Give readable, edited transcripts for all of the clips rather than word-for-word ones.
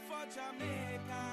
for Jamaica.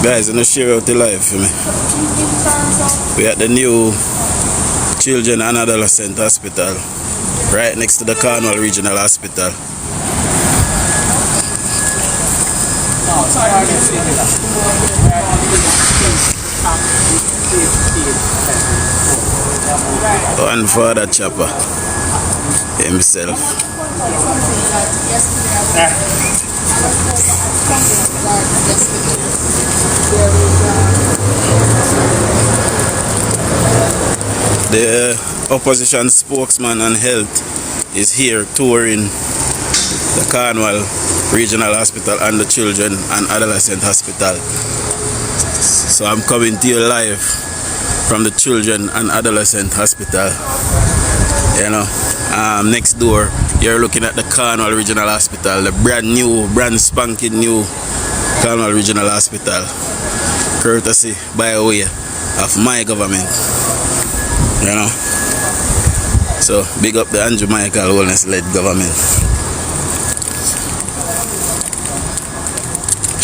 Guys, I'm gonna share out the life for me. We at the new Children and Adolescent Hospital, right next to the Cornwall Regional Hospital. One father Choppa himself. The opposition spokesman on health is here touring the Cornwall Regional Hospital and the Children and Adolescent Hospital. So I'm coming to you live from the Children and Adolescent Hospital. You know, next door you're looking at the Cornwall Regional Hospital, the brand spanking new Cornwall Regional Hospital, courtesy by way of my government. You know, so big up the Jamaica'S wellness-led government.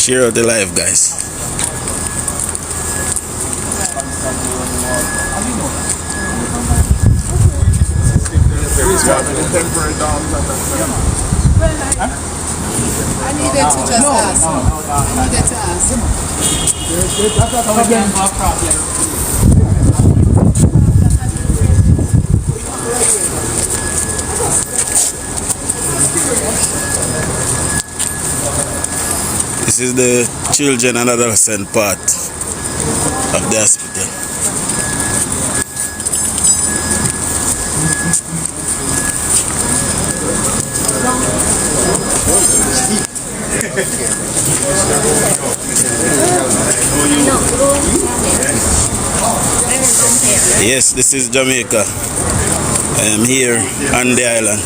Share out the life, guys. I needed to just ask. I needed to ask. This is the children and adolescent part of the hospital. Yes, this is Jamaica. I am here on the island.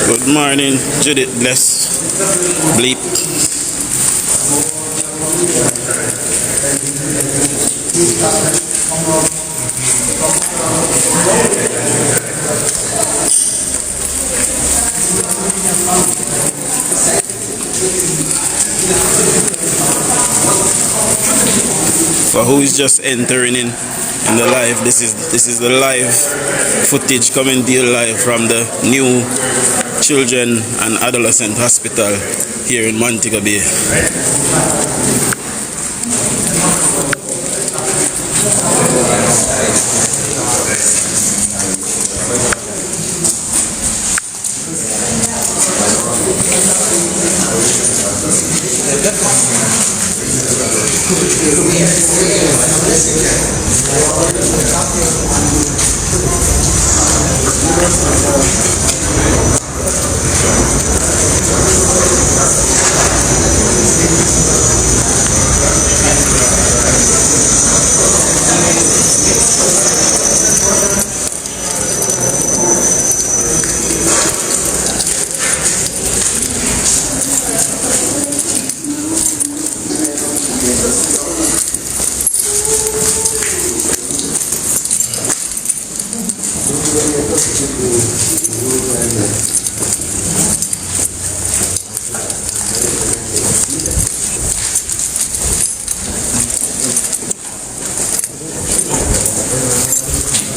Good morning, Judith Bless Bleep. For who is just entering in the live, this is the live footage coming to you live from the new Children and Adolescent Hospital here in Montego Bay.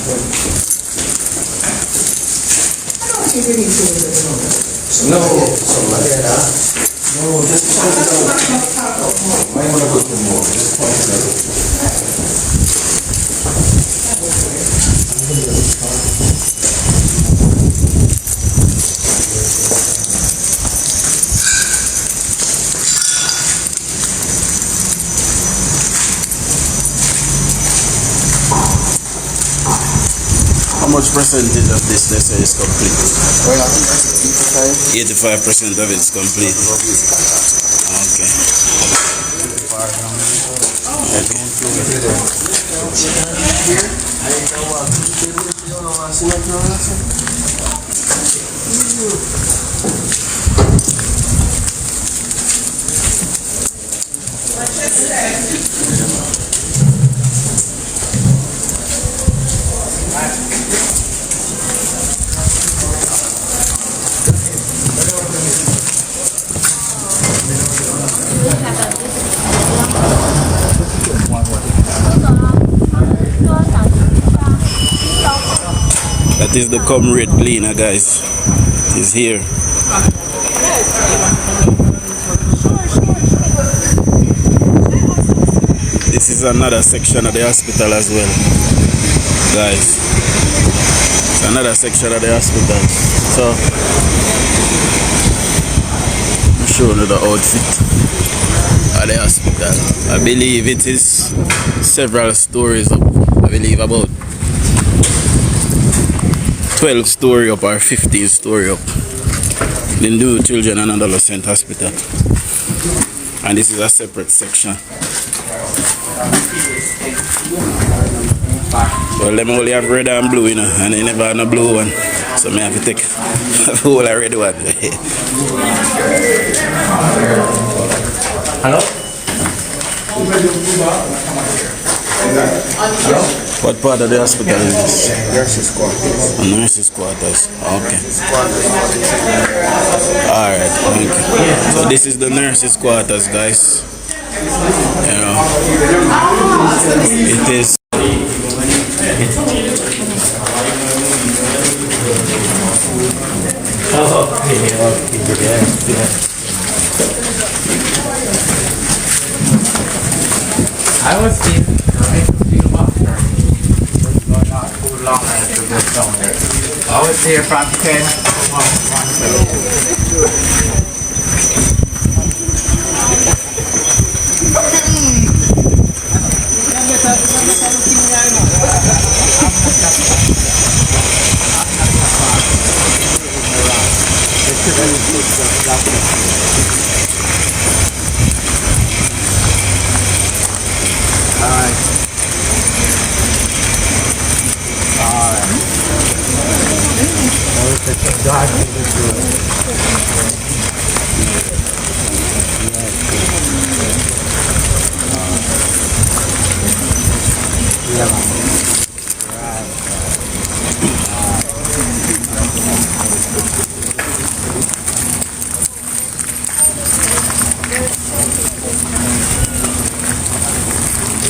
No, no, just point it out. Might want to go for more. Just point it How much percentage of this lesson is complete? Well, I think that's 85% of it's complete. Okay. That is the comrade cleaner, guys. He's here. This is another section of the hospital as well, guys. It's another section of the hospital. So, I'm showing you the outfit of the hospital. I believe it is several stories up. I believe about 12 story up or 15 story up. Then do children and adolescent hospital. And this is a separate section. Well, them only have red and blue, you know, and they never have no blue one. So I have to take a whole red one. Hello? What part of the hospital is this? Nurses' quarters. Nurses' quarters. Okay. Alright, thank you. So this is the nurses' quarters, guys. You know, it is. I was in not too long after this down there. I was there from 10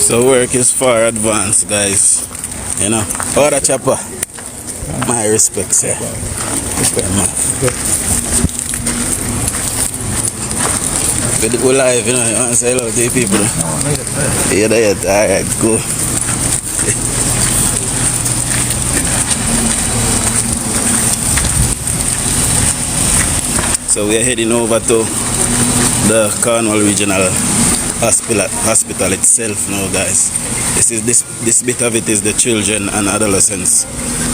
So work is far advanced, guys. You know. Oh, the Choppa. My respects, sir. Respect, man. Good go live, you know. You want to say hello to the people? Yeah, that. Alright, go. So we are heading over to the Cornwall Regional Hospital itself now, guys. This bit of it is the children and adolescents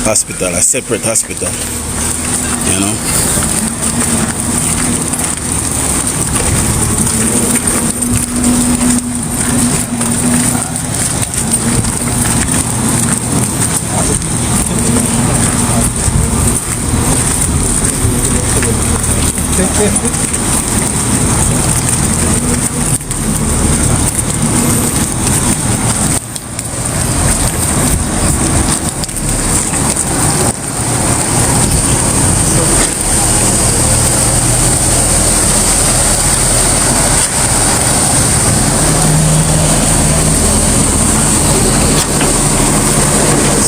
hospital, a separate hospital, you know.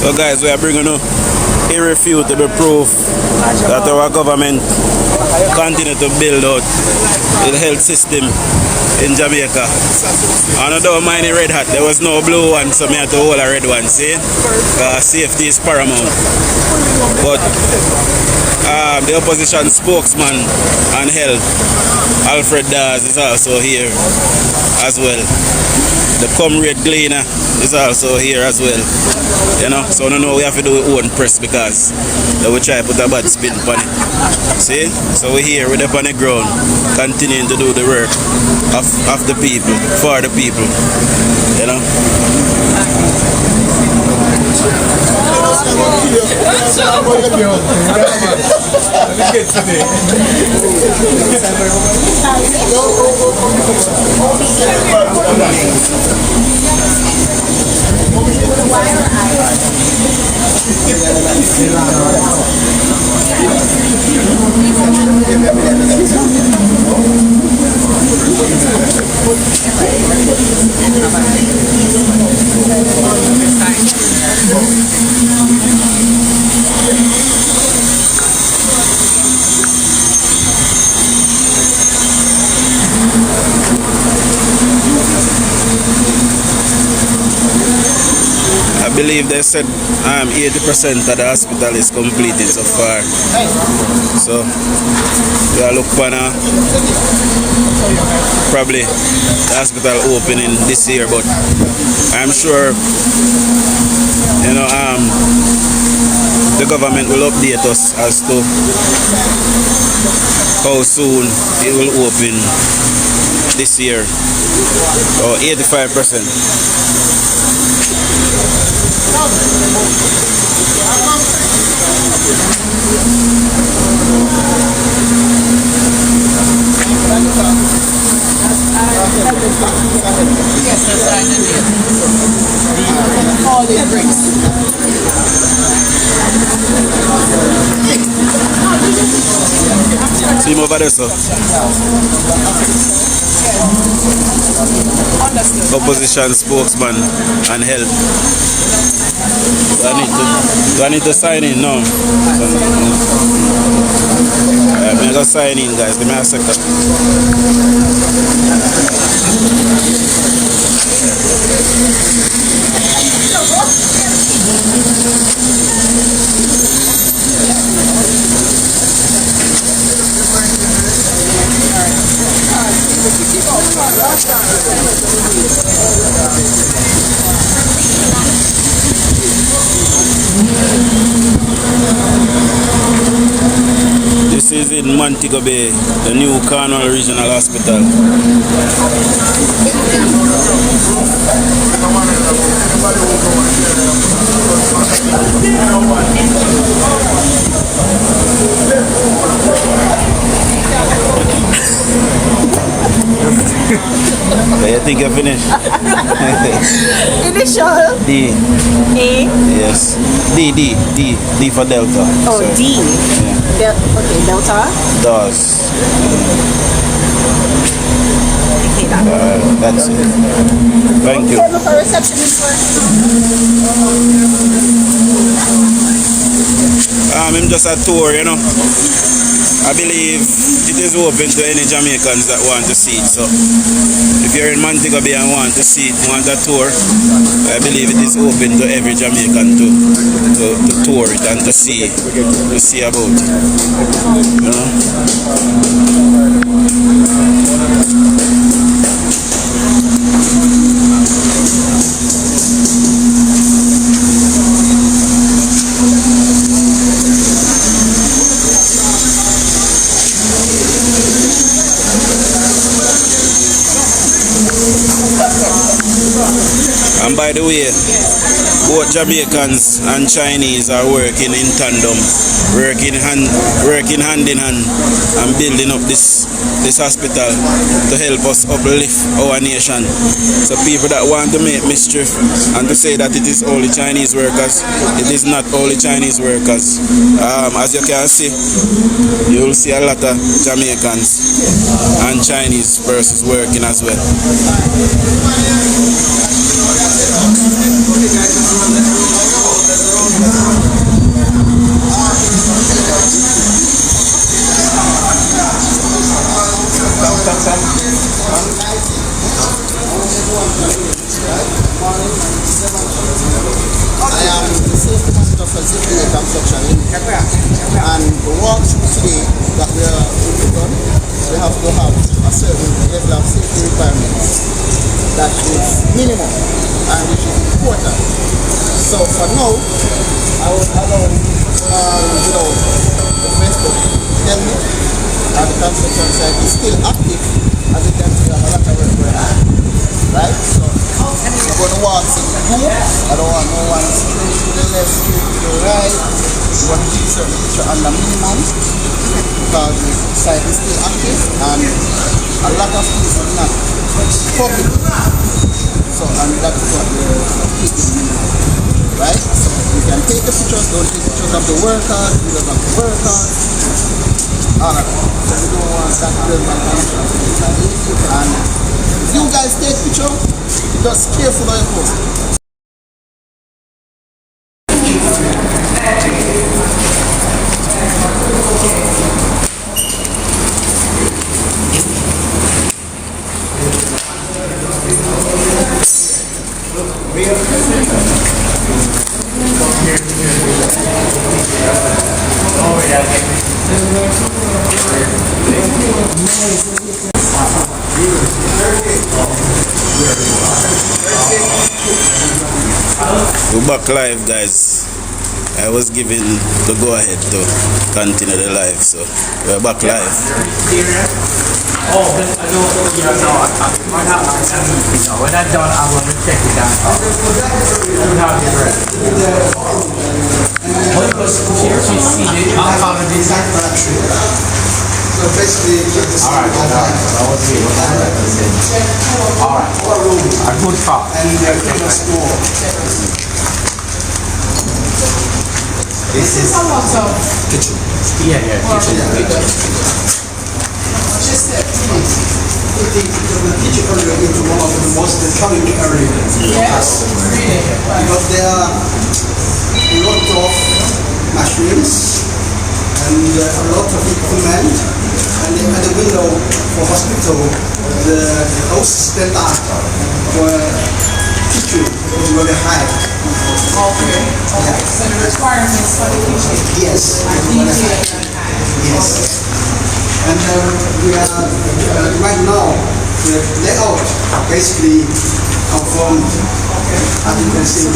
So guys, we are bringing you irrefutable proof that our government continue to build out the health system in Jamaica. And I don't mind the red hat, there was no blue one, so I had to hold a red one, see? Safety is paramount. But the opposition spokesman on health, Alfred Dawes, is also here as well. The comrade Gleaner is also here as well. You know, so no, we have to do our own press because they will try to put a bad spin on it. See? So we're here, we're up on the ground, continuing to do the work of the people, for the people. You know? I believe they said 80% of the hospital is completed so far. So we are looking for probably the hospital opening this year, but I'm sure, you know, the government will update us as to how soon it will open this year, or 85%. All the bricks. See him over there, sir. Opposition spokesman and health. Do I need to sign in? No. I'm going to sign in, guys. Give me a second. This is in Montego Bay, the new Cornwall Regional Hospital. I think I finished. Initial. D. A. Yes. D for Delta. Oh, Sorry. D. Yeah. Okay, Delta. Dawes. Okay, that. That's it. Thank you. Look for receptionist work. I'm just a tour, you know. I believe it is open to any Jamaicans that want to see it. So if you're in Montego Bay and want to see it, want a tour, I believe it is open to every Jamaican to tour it and to see about it. You know? And by the way, both Jamaicans and Chinese are working in tandem, working hand in hand and building up this hospital to help us uplift our nation. So people that want to make mischief and to say that it is only Chinese workers, it is not only Chinese workers. As you can see, you will see a lot of Jamaicans and Chinese persons working as well. we have to have a certain level of safety requirements that is minimum and which is important. So for now, I would allow the Facebook tell me that the construction site is still active. As you can see, I have a lot of work going on. Right? So I'm going to walk in group. I don't want no one straight to the left, straight to the right. We want to keep certain picture on the minimum because the site is still active and a lot of things are not public. So, and that is what we're keeping minimum. Right? So you can take the pictures, don't take pictures of the workers, videos of the workers. Alright. So we don't want that relevant conditions to be easy. And if you guys take picture, just careful of your post. We're back live, guys. I was given the go ahead to continue the live, so we're back live. Oh, but I don't, when I'm done, I want to check it out. You have the rest. So basically, Alright, a good talk. And they're kind of small. This is a lot of kitchen. Yeah, kitchen. Just that the kitchen area is one of the most challenging areas. Yes. Because there are a lot of machines and a lot of equipment, and at the window for hospital, the house that are for kitchen is very high. Okay. So the requirements for the kitchen Yes. are easy. Yes. And we are right now the layout basically conformed. As you can see,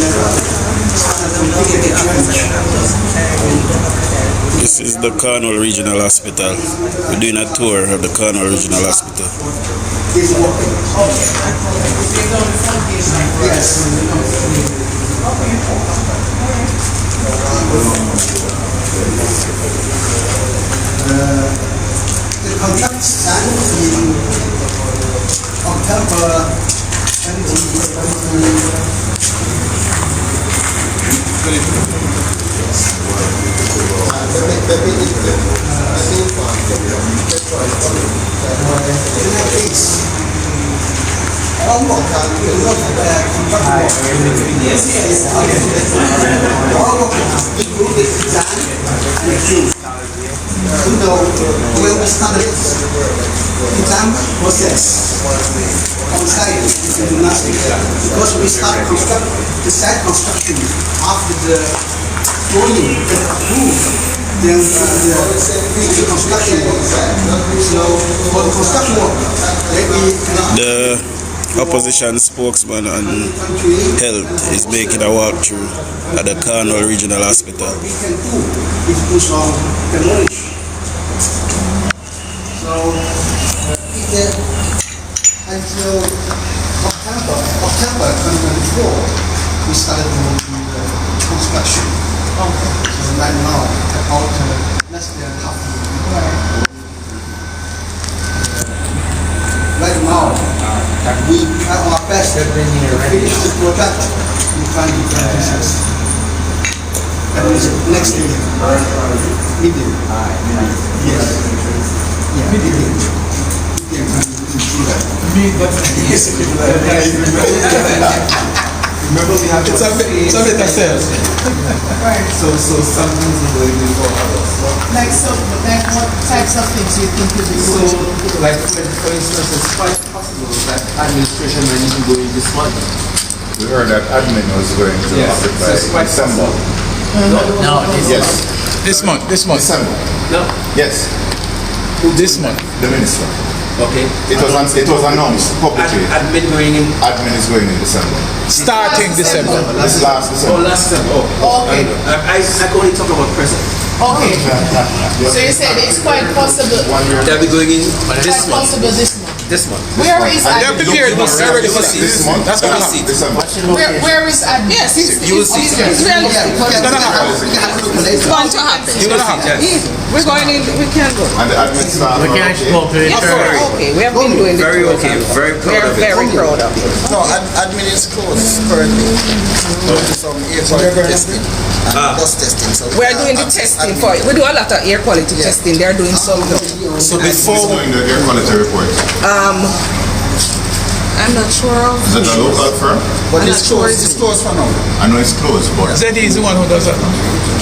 This is the Cornwall Regional Hospital. We're doing a tour of the Cornwall Regional Hospital. is working. Yes. The contract signed in October 2020. We started exam process on site in gymnastic because we start the site construction after the drawing is approved. Then the construction work. So for the construction work, The opposition spokesman on health is making a walkthrough at the Cornwall Regional Hospital. we can do is push on the knowledge. So until October 2024, we started doing the construction. Okay. So right now, about less than half a year. Right now, we try our best to finish the project in 2026. That is next year. Medium. Yes. Yeah. Medium. Remember we have it's a bit of sales. Right. So some things are going to go others. Like what types of things you think you So do? like for instance, it's quite possible that administration might need to go in this month. We heard that admin was going to occupy so it's quite December. No, Yes, This month. December. No. Yes. This month. The minister. Okay. It was announced publicly. Admin going in. Admin is going in December. Starting December. This last December. Oh, last December. Oh. Okay. I can only talk about present. Okay. So you said it's quite possible. They'll be going in this Quite month. possible this month. This month. Where is They're admin? prepared. They're ready for This month. That's gonna happen. December. Where is admin? Yes, You will see. It's realistic. It's gonna happen. It's going to happen. You will see, Judge. We're going in. We can go. And the admin staff. We can't spoke to it. Yes, okay. We have been doing it. Very okay. Very proud of it. Very proud of it. No, admin is closed currently. Some air quality testing and dust testing. So We're doing the testing for it. We do a lot of air quality testing. They're doing some. So before doing the air quality report, I'm not sure. is it a local firm? But it's closed for now. I know it's closed, but ZD is the one who does that.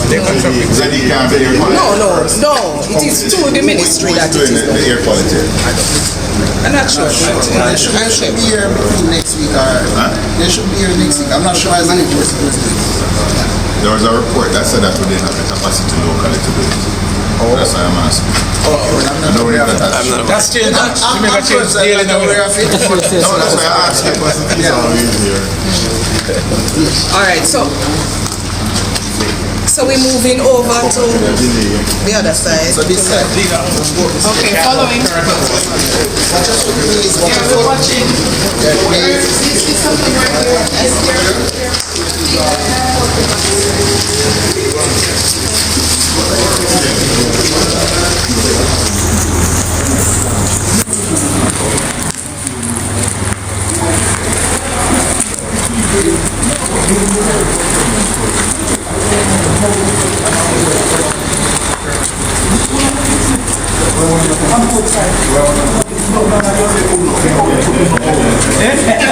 They contract with ZD can't be air quality. No. It is to the ministry that it Who's doing is. the air quality? I'm not sure. They should be here between next week or they should be here next week. I'm not sure as many people supposed to. There was a report that said that we didn't have the capacity locally to do it. That's why I'm asking. I'm not aware of that. That's changed. You make a change daily now. aware of it. No, that's why I asked you. Because it's all easier. All right, so we're moving over to the other side. So this side. Okay, following. Yeah, we're watching. Is something right here?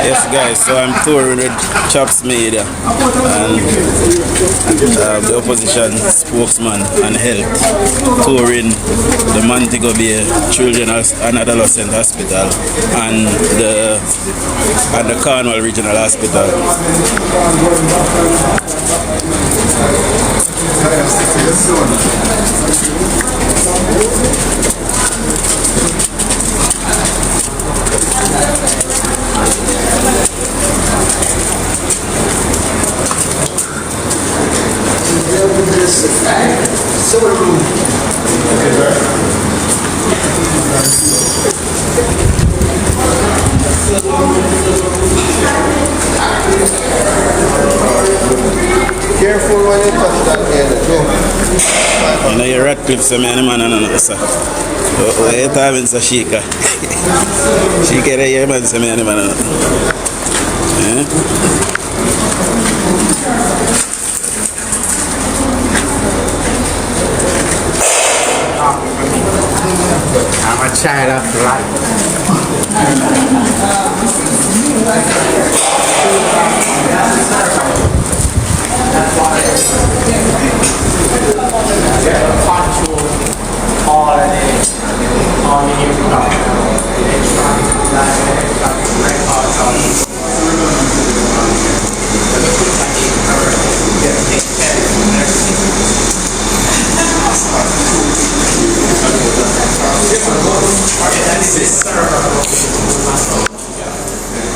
Yes, guys, so I'm touring with Choppa's Media and the opposition spokesman on health, touring the Montego Bay Children's and Adolescent Hospital and the Cornwall Regional Hospital. Careful when you touch that head. You know, your rat clips are man, sir. What you talking about, Shika? Shika, the man, say man. I'm a child of life.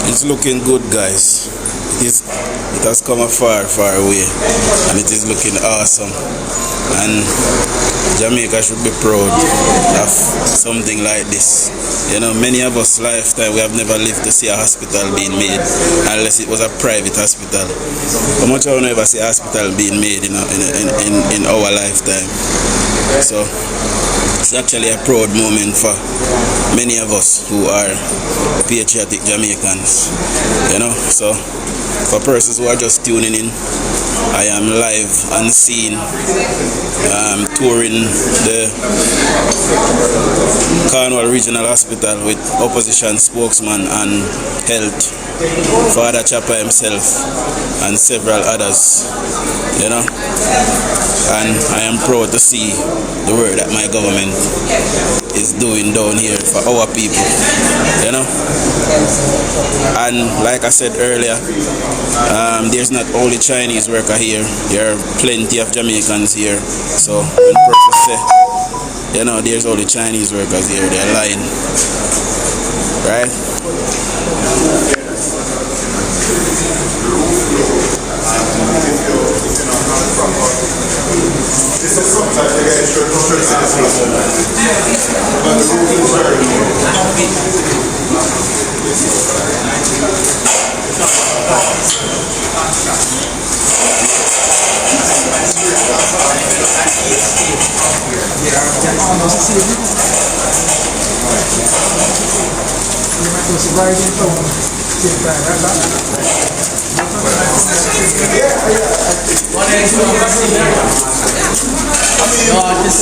It's looking good, guys. It has come a far way, and it is looking awesome. And Jamaica should be proud of something like this. You know, many of us lifetime we have never lived to see a hospital being made unless it was a private hospital. How much have we never see a hospital being made in our lifetime? So it's actually a proud moment for many of us who are patriotic Jamaicans. You know, so for persons who are just tuning in, I am live and seen touring the Cornwall Regional Hospital with opposition spokesman and health, Father Choppa himself and several others, you know, and I am proud to see the work that my government is doing down here for our people, you know. And like I said earlier, there's not only Chinese worker here, there are plenty of Jamaicans here. So when persons say, you know, there's only Chinese workers here, they're lying, right?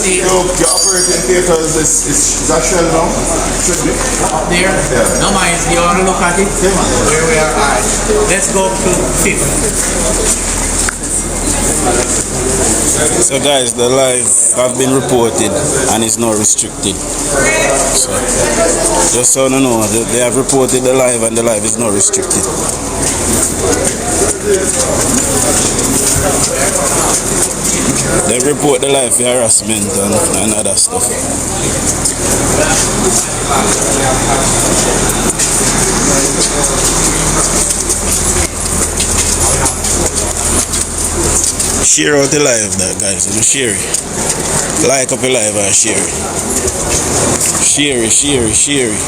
Your operating theaters is that shell now? Should be. Up there? Yeah. No mind, you want to look at it? Where we are? Alright. Let's go to 5th. So guys, the live have been reported and is now restricted. So just so you know, they have reported the live and the live is now restricted. They report the live for harassment and other stuff. Share out the live, that guys, you know, share it. Like up the live and share it. Share it, share it, share it.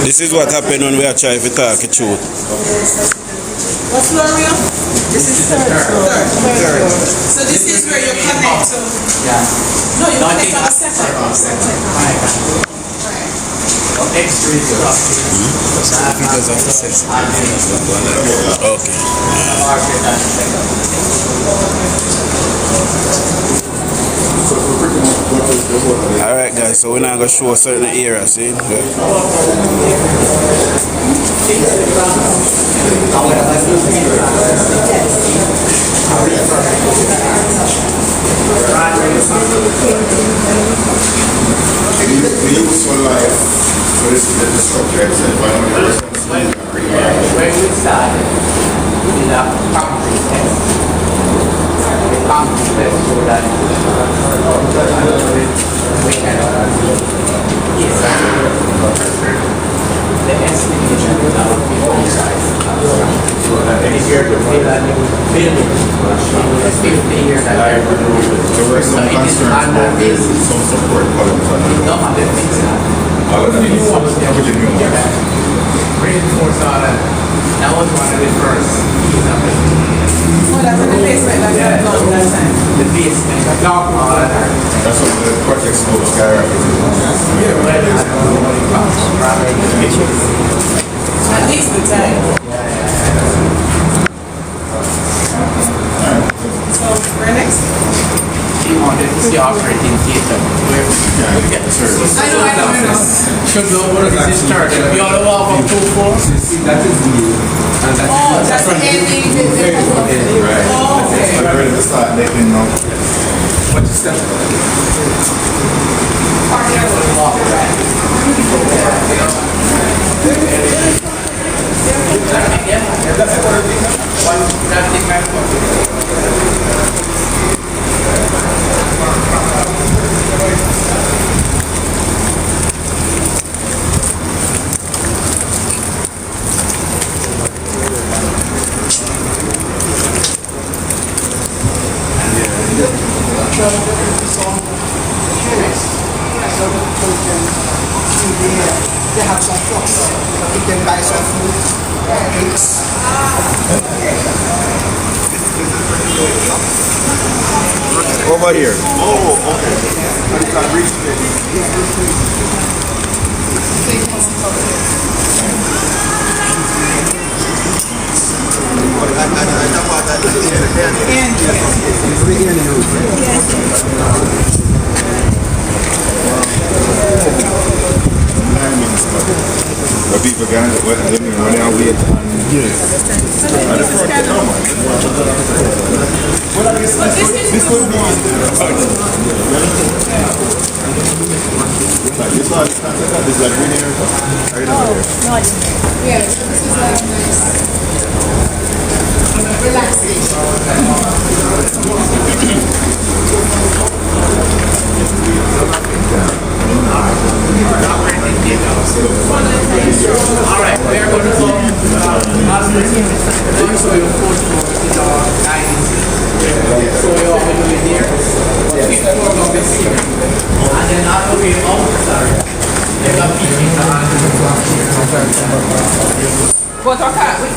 This is what happened when we are trying to talk the truth. What's floor are we on? This is third. So this is where you connect to. Yeah. No, you connect on the second. Extra Alright guys, so we're not gonna show a certain area, see? The useful life, so this is the structure, it's where we started, we did a concrete test. The concrete test so that we can the estimation of the size. And if you're to feel that new building, it's 50 years that I so it is under this, some support columns on the no other things that all of that. reinforce all that. That was one of the first keys of it. Oh, that's in the basement, like that. No, that time. The basement, the dark, all of that. That's what the project scope skyrocket At least the time. So, where next? He wanted to see operating theater. Where we get the service. I know. Should go over to this church. We all walk up 2 floors. That is the. Oh, that's the ending. Oh, okay. I'm ready to start making now. What is that? Walk around. They have some trucks. You can buy some food, drinks. Over here. Oh, okay. You can reach people can when they are wait. Yes. This would be this one is like winning or something. Yeah, so this is like nice. Alright, we are going to go so your fourth floor is our dining. So we all will be here. Fifth floor will be here. And then all the way outside, there's a meeting. But okay, we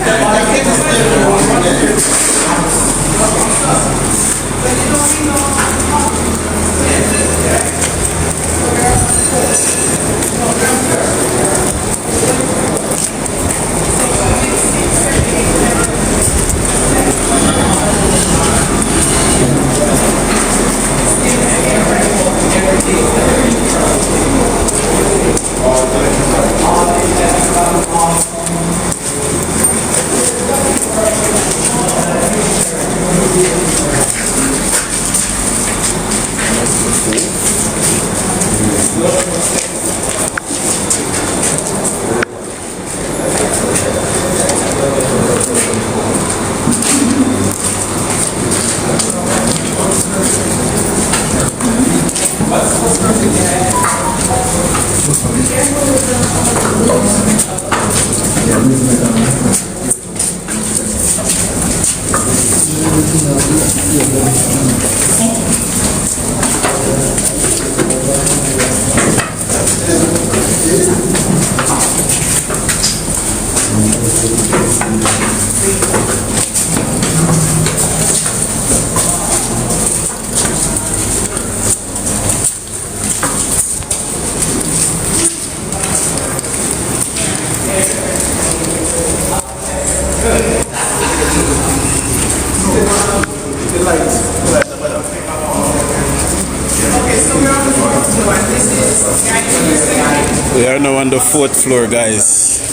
We are now on the 4th floor, guys.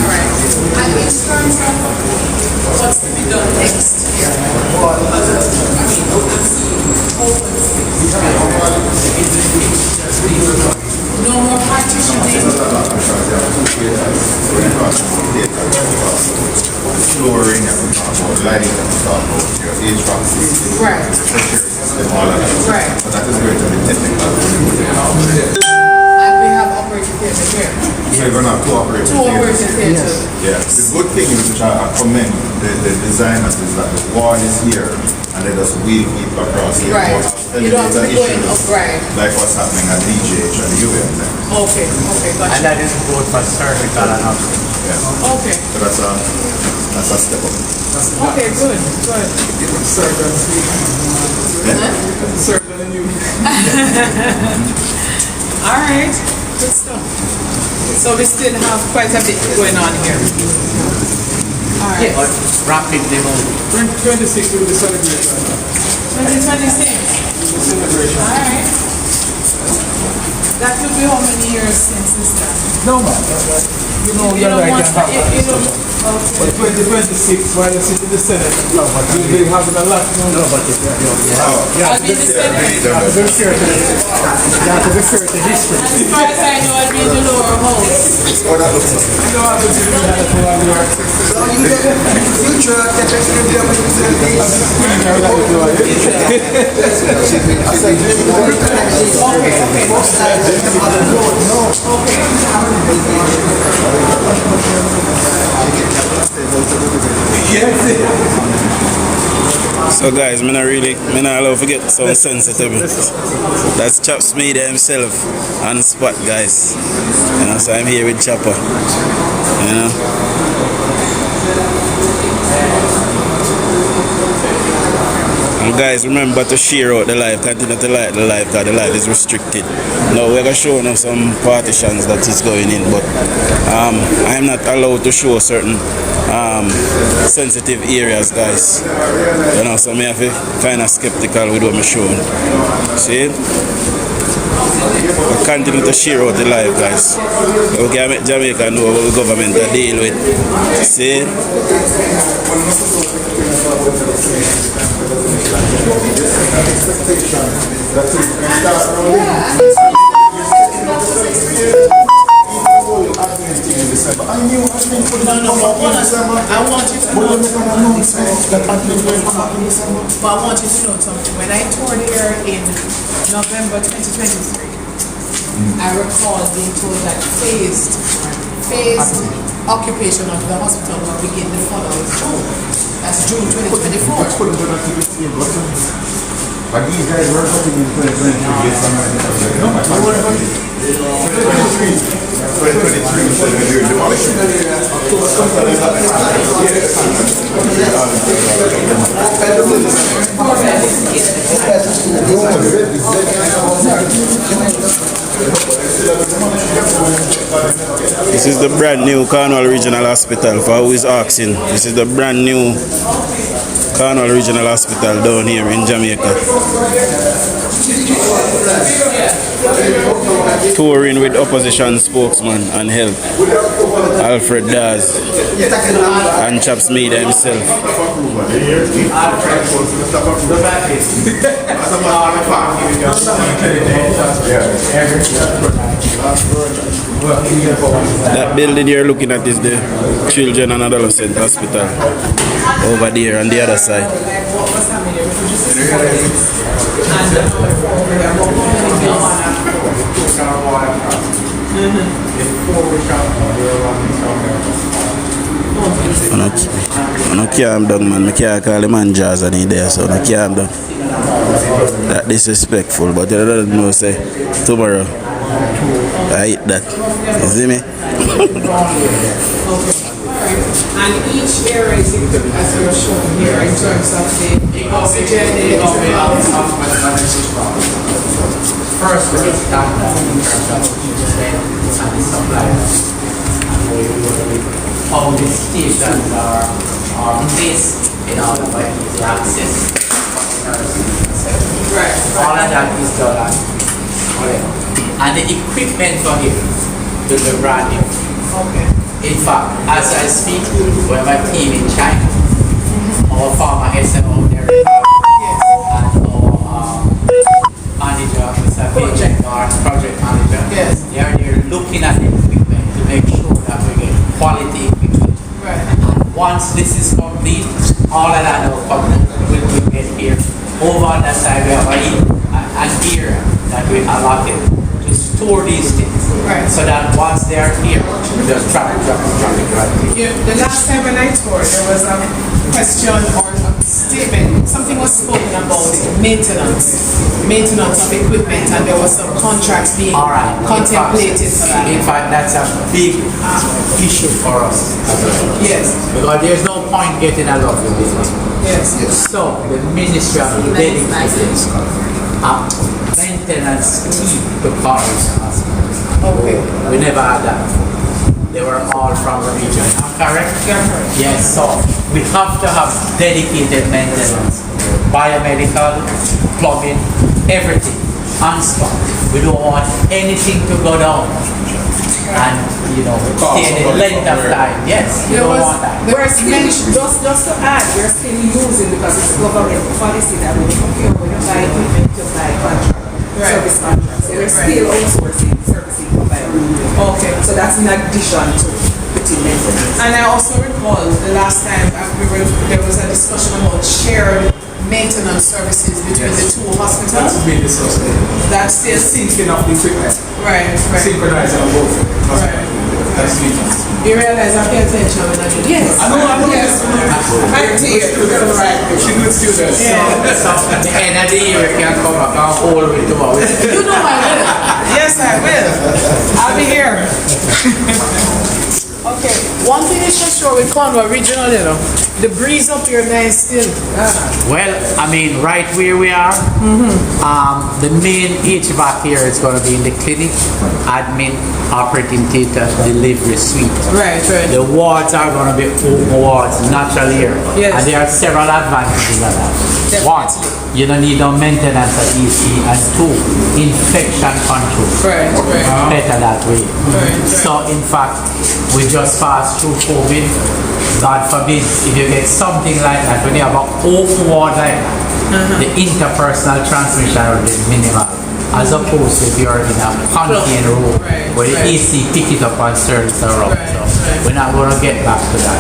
Alright. And in terms of what's to be done next here, no more partitioning. Flooring and lighting and stuff, your HVAC system, Right. pressure system, all of that. Right. So that is going to be technical. And we have operating theatre here. We're going to have two operating Two operating theatres. Yeah. The good thing is, which I commend the designers, is that the wall is here and they just wheel people across here. Right. You don't have to be going up, right. Like what's happening at DJH and the UM. Okay, gotcha. And that is both for surgical and hospital. Yeah. Okay, So that's a step up. okay, good. All right, good stuff. So we still have quite a bit going on here. All right. But rapid demo. 26 will be the celebration. 2026. Celebration. All right. That will be how many years since this time? No, man. You know, You don't want to, you don't, But 2026, while you sit in the Senate, you'll be having a lot. No, but I'll be in the Senate. you have to refer to history. As far as I know, I'll be in the lower house. You know how to do that for one year. So guys, me not allowed to get so sensitive. That's Chops Media himself on the spot, guys. You know, so I'm here with Choppa. You know. And guys, remember to share out the live, continue to like the live, because the live is restricted. Now we're going to show now some partitions that is going in, but I'm not allowed to show certain sensitive areas, guys. You know, so I have to kind of skeptical with what I'm showing. See? continue to share out the life, guys. We can make Jamaica know what the government are deal with. See? I want you to know something. When I toured here in November 2023, I recall being told that phased occupation of the hospital will begin the following June. That's June 2024. But these guys were putting in 2023. This is the brand new Cornwall Regional Hospital. For who is asking, this is the brand new Cornwall Regional Hospital down here in Jamaica. Touring with opposition spokesman and health, Alfred Dawes and Choppa's media himself. That building you're looking at is the Children and Adolescent Hospital over there on the other side. I'm not calm down, man. I can't call the man Jazz and he there, so I'm not calm down. That disrespectful, but you don't know, say, tomorrow I eat that. You see me? And each area is equipped as you're shown here in terms of the oxygen. First, we start in terms of equipment and the supply. How the stations are placed in order for easy access. Right. All of that is done. And the equipment for here will be brand new. Okay. In fact, as I speak, we have a team in China, our former SMO there, and our manager, Mr. Project manager. Yes. They are there looking at the equipment to make sure that we get quality equipment. Right. And once this is complete, all of that will get here. Over on that side, we have an area that we allotted to store these things. Right. So that once they are here, we just drop it right here. The last time when I toured, there was a question or a statement, something was spoken about maintenance of equipment, and there was some contracts being contemplated for that. In fact, that's a big issue for us. Yes. Because there's no point getting a lot with this. Yes. So the Ministry of dedicated maintenance team to cars. Okay. We never had that. They were all from the region. Am I correct? Yeah, correct. Yes, so we have to have dedicated maintenance. Biomedical, plumbing, everything on spot. We don't want anything to go down and, stay the length of time. Yes, we don't want that. There was just to add, we're still using, because it's government policy that we procure, we don't buy equipment to buy contract, service contracts. So we're still outsourcing servicing provider. Okay. So that's in addition to putting maintenance. And I also recall the last time there was a discussion about shared maintenance services between the two hospitals. That's been discussed. That's still Syncing of the equipment. right. Synchronizing on both. Right. That's sweet. You realize I pay attention when I do. Yes. I know. Yes. I'm here. Right. She good students. So at the end of the year, we can come back and hold with tomorrow. You know I will. Yes, I will. I'll be here. Okay. One thing is for sure with Cornwall Regional, the breeze up here nice still? Well, I mean, right where we are, the main HVAC here is going to be in the clinic, admin, operating theater, delivery suite. Right. The wards are going to be open wards, natural air. Yes. And there are several advantages of that. One, you don't need no maintenance at EC, and two, infection control. Right. Better that way. So in fact, we just passed through COVID. God forbid, if you get something like that, when you have an open ward like that, the interpersonal transmission will be minimal. As opposed to if you're in a contained room where the AC pick it up and service around. So we're not going to get back to that.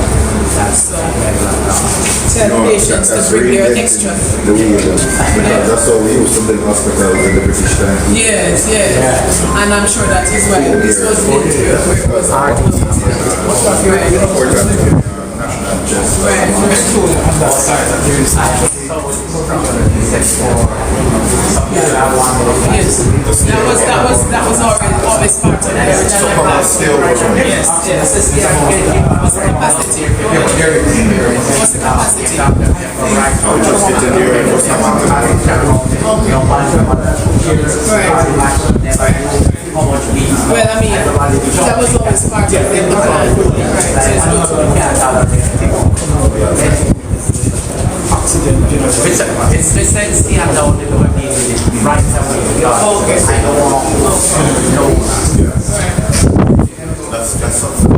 That's Tell patients to bring their extra. That's how we used to build hospitals in the British time. Yes. And I'm sure that is why this was built here. Yes, that was always part of the original. Yes. What's the capacity? Well, I mean, that was always part of the plan. It's essentially allowed to do it right away. Okay. I don't want That's something.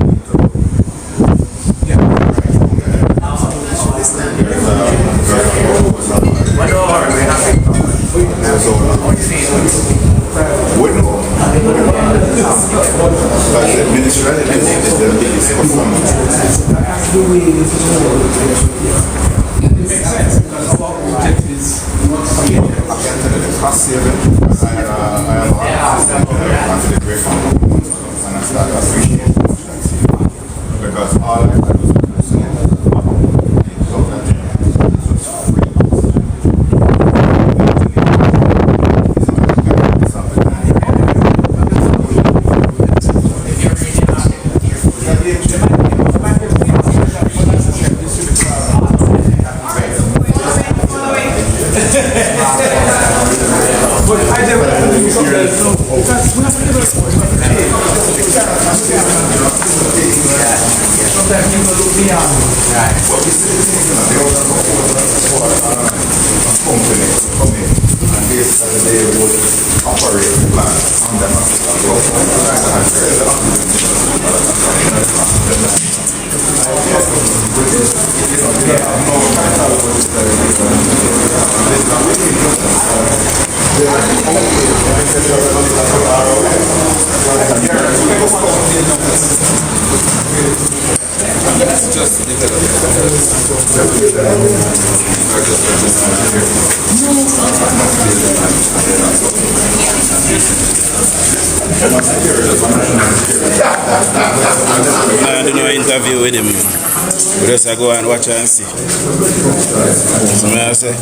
Because all I had I do no interview with him. We just go and watch and see. So may I say?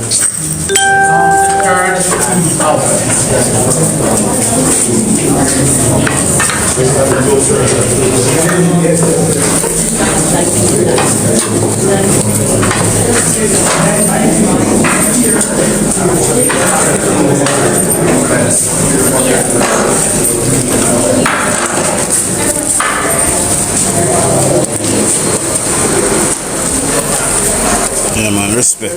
Yeah man, respect.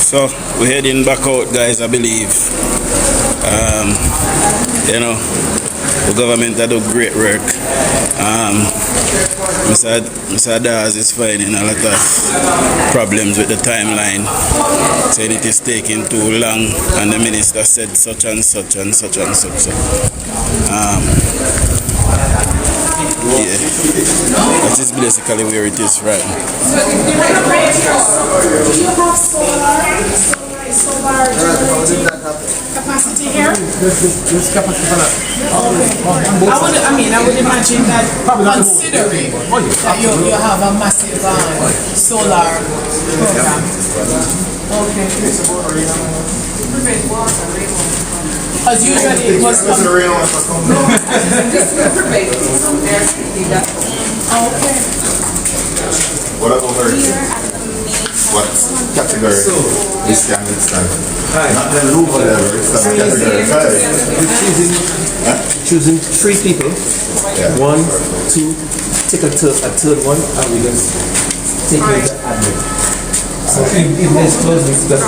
So we're heading back out, guys, I believe. You know, the government that do great work. Mr. Dawes is finding a lot of problems with the timeline, saying it is taking too long, and the minister said such and such and such and such. Yeah, that is basically where it is right now. Do you have solar generating capacity here? This capacity for that. I would imagine that considering that you have a massive solar program. Okay. As usually it was It's the real one for company. this is the basis. They're speaking that. Okay. What over what category this can stand? Not the loop whatever, it's the category 5. Choosing 3 people. Yeah. 1, 2, take a third one, and we just take the admin. So if there's closing, that's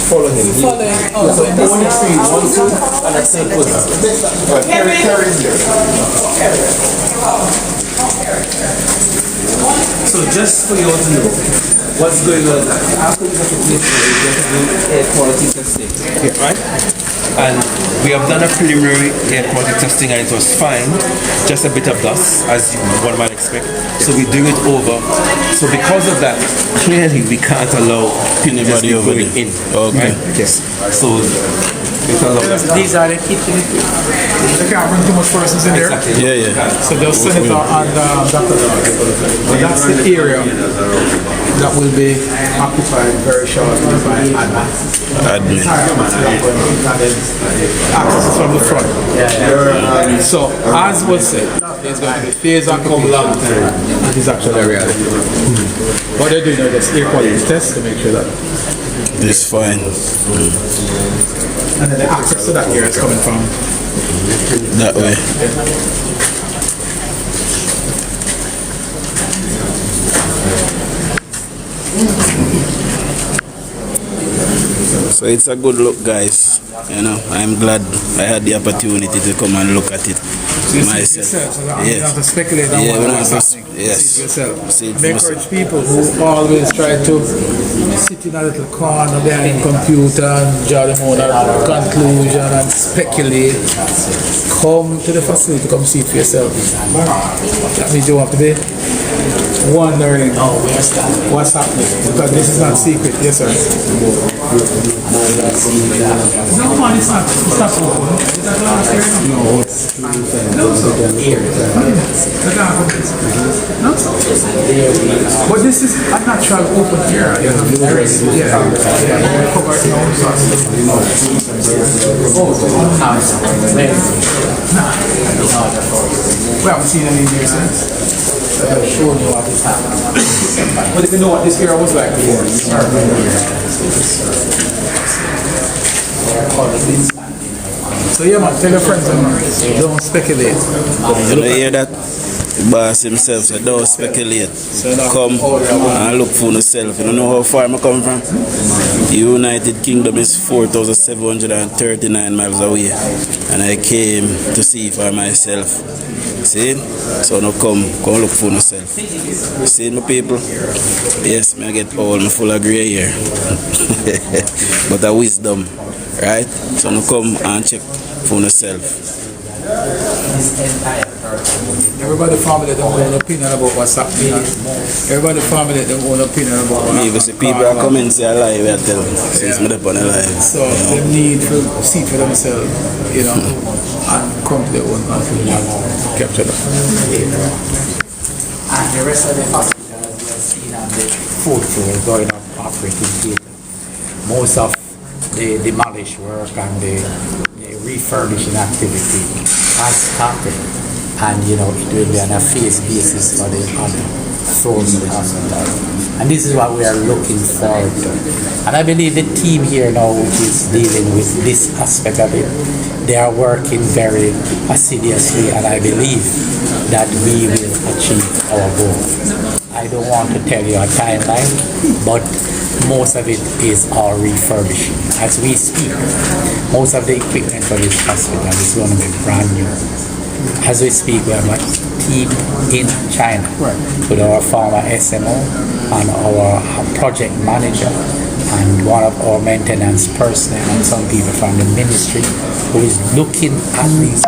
follow him. So only 3, 1, 2, and a third person. Carry here. So just for you all to know what's going on, after we got to place we're going to do air quality testing, right? And we have done a preliminary air quality testing and it was fine, just a bit of dust as one might expect. So we do it over. So because of that, clearly we can't allow Anybody over going there. in. Okay. Right? Yes. So because of that. These are the kitchen. They can't bring too much persons in there. Exactly. Yeah, yeah. So they'll send it on Dr. But that's the area that will be occupied very shortly by Admin. access is from the front. So as was said, there's going to be phase occupation. It is actually reality. What they're doing is air quality test to make sure that, It's fine. and then the access to that area is coming from. That way. So it's a good look, guys. You know, I'm glad I had the opportunity to come and look at it myself. So that you don't have to speculate on Yeah, we don't what's have to- happening. yes. See it yourself. See it And for encourage myself. people who always try to sit in a little corner behind the computer and draw them out a conclusion and speculate. Come to the facility, come see it for yourself. That means you have to be wondering what's happening, because this is not secret. Yes, sir. No, man, it's not open. Is that last year? No, it's no. But this is a natural open area. Yeah. Covered we haven't seen any here since. I've shown you what is happening. But if you know what this area was like before. So yeah, man, tell your friends and don't speculate. You know, hear that? The boss himself said, don't speculate. Come and look for yourself. You don't know how far I come from? The United Kingdom is 4,739 miles away. And I came to see for myself. See? So now come look for yourself. See my people? Yes, I get old, I'm full of grey hair. But a wisdom. Right? So now come and check for yourself. Everybody family them own opinion about what's happening. Everybody family them own opinion about what's Even see people are coming and say a lie, I tell them. Since I'm up on a lie. So they need to see for themselves, you know, and come to their own conclusion and capture them. And the rest of the hospitals we have seen on the fourth floor going on operating theater. Most of the demolish work and the refurbishing activity has started, and it will be on a phase basis for the other floors of the hospital. And this is what we are looking forward to. And I believe the team here now, which is dealing with this aspect of it, they are working very assiduously, and I believe that we will achieve our goal. I don't want to tell you a timeline, but most of it is all refurbishing. As we speak, most of the equipment for this hospital is going to be brand new. As we speak, we have a team in China with our former SMO and our project manager and one of our maintenance personnel and some people from the ministry who is looking at these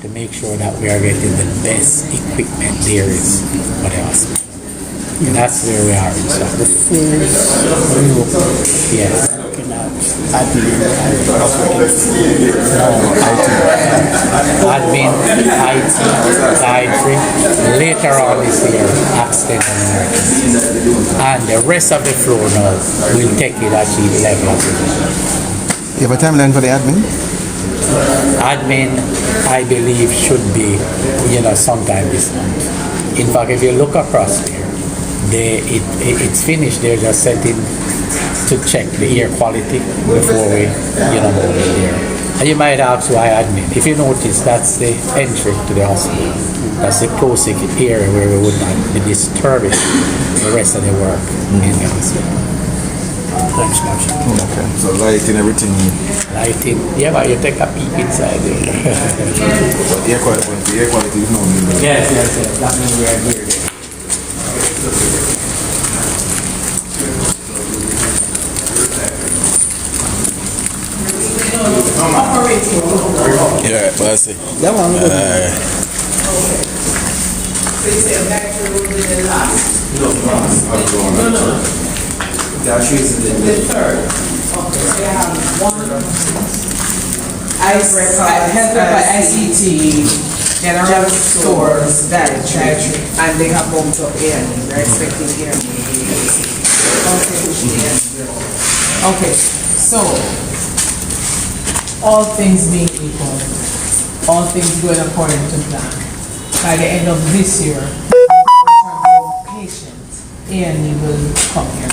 to make sure that we are getting the best equipment there is for the hospital. And that's where we are. So the full yes. Admin, IT, dietary, later on this year, accident and emergency. And the rest of the floor now will take it at each level. You have a timeline for the admin? Admin, I believe, should be, sometime this month. In fact, if you look across there, it's finished. They're just setting to check the air quality before we, move in there. And you might ask why admin. If you notice, that's the entry to the hospital. That's the closest area where we would not be disturbing the rest of the work in the hospital. Thanks much. Okay. So lighting, everything. Lighting. Yeah, but you take a peek inside there. Air quality is known. Yes. That means we are here. Yeah, but I see. That one. So you say factory will be the last? No. The third. Okay, so you have one. Health by ICT, general stores, dietary, and they have bumped up here. They're expecting here. Okay, so all things being equal, all things going according to plan, by the end of this year, in terms of patients, A&E will come here.